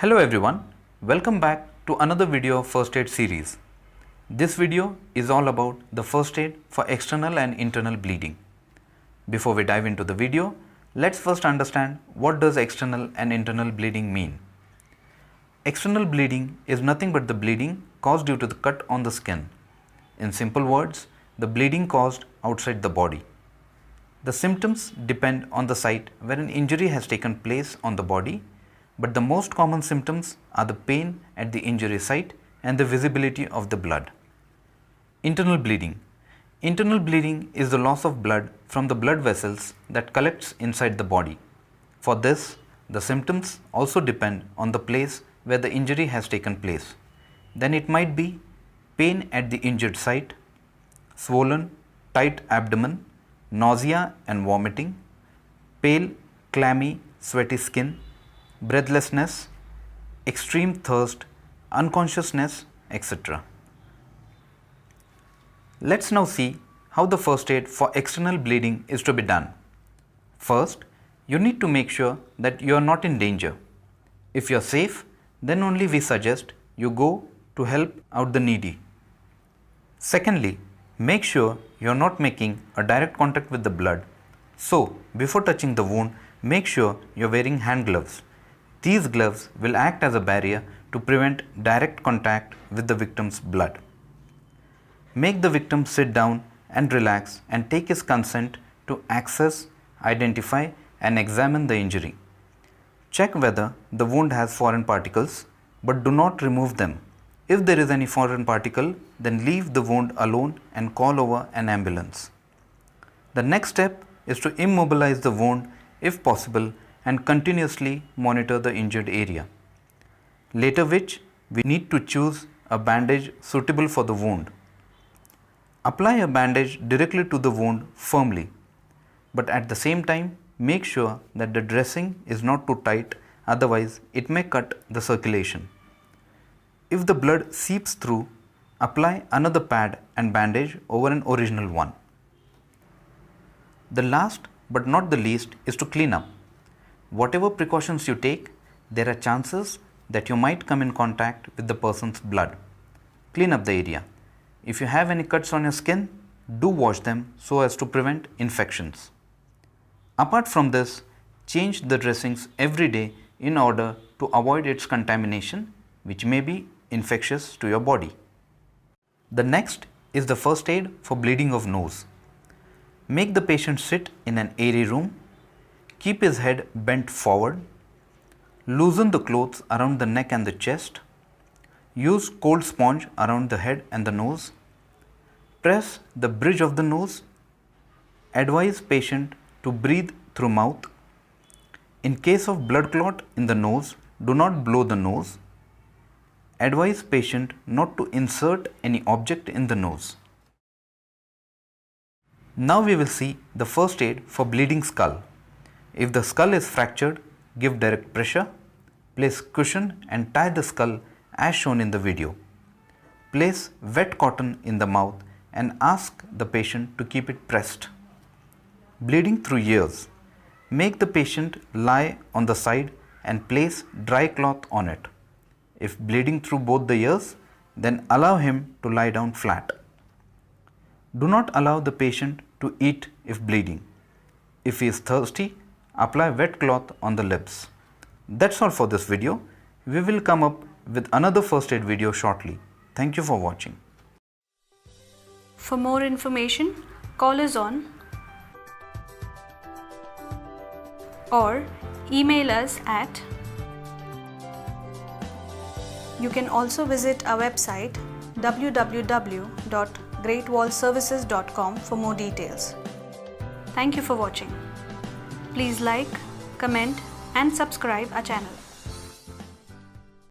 Hello everyone, welcome back to another video of First Aid series. This video is all about the first aid for external and internal bleeding. Before we dive into the video, let's first understand what does external and internal bleeding mean. External bleeding is nothing but the bleeding caused due to the cut on the skin. In simple words, the bleeding caused outside the body. The symptoms depend on the site where an injury has taken place on the body, but the most common symptoms are the pain at the injury site and the visibility of the blood. Internal bleeding. Internal bleeding is the loss of blood from the blood vessels that collects inside the body. For this, the symptoms also depend on the place where the injury has taken place. Then it might be pain at the injured site, swollen, tight abdomen, nausea and vomiting, pale, clammy, sweaty skin, breathlessness, extreme thirst, unconsciousness, etc. Let's now see how the first aid for external bleeding is to be done. First, you need to make sure that you are not in danger. If you are safe, then only we suggest you go to help out the needy. Secondly, make sure you are not making a direct contact with the blood. So, before touching the wound, make sure you are wearing hand gloves. These gloves will act as a barrier to prevent direct contact with the victim's blood. Make the victim sit down and relax and take his consent to access, identify and examine the injury. Check whether the wound has foreign particles, but do not remove them. If there is any foreign particle, then leave the wound alone and call over an ambulance. The next step is to immobilize the wound if possible and continuously monitor the injured area. Later which, we need to choose a bandage suitable for the wound. Apply a bandage directly to the wound firmly, but at the same time make sure that the dressing is not too tight, otherwise it may cut the circulation. If the blood seeps through, apply another pad and bandage over an original one. The last but not the least is to clean up. Whatever precautions you take, there are chances that you might come in contact with the person's blood. Clean up the area. If you have any cuts on your skin, do wash them so as to prevent infections. Apart from this, change the dressings every day in order to avoid its contamination, which may be infectious to your body. The next is the first aid for bleeding of nose. Make the patient sit in an airy room. Keep his head bent forward. Loosen the clothes around the neck and the chest. Use cold sponge around the head and the nose. Press the bridge of the nose. Advise patient to breathe through mouth. In case of blood clot in the nose, do not blow the nose. Advise patient not to insert any object in the nose. Now we will see the first aid for bleeding skull. If the skull is fractured, give direct pressure. Place cushion and tie the skull as shown in the video. Place wet cotton in the mouth and ask the patient to keep it pressed. Bleeding through ears. Make the patient lie on the side and place dry cloth on it. If bleeding through both the ears, then allow him to lie down flat. Do not allow the patient to eat if bleeding. If he is thirsty, apply wet cloth on the lips. That's all for this video. We will come up with another first aid video shortly. Thank you for watching. For more information, call us on or email us at. You can also visit our website www.greatwallservices.com for more details. Thank you for watching. Please like, comment and subscribe our channel.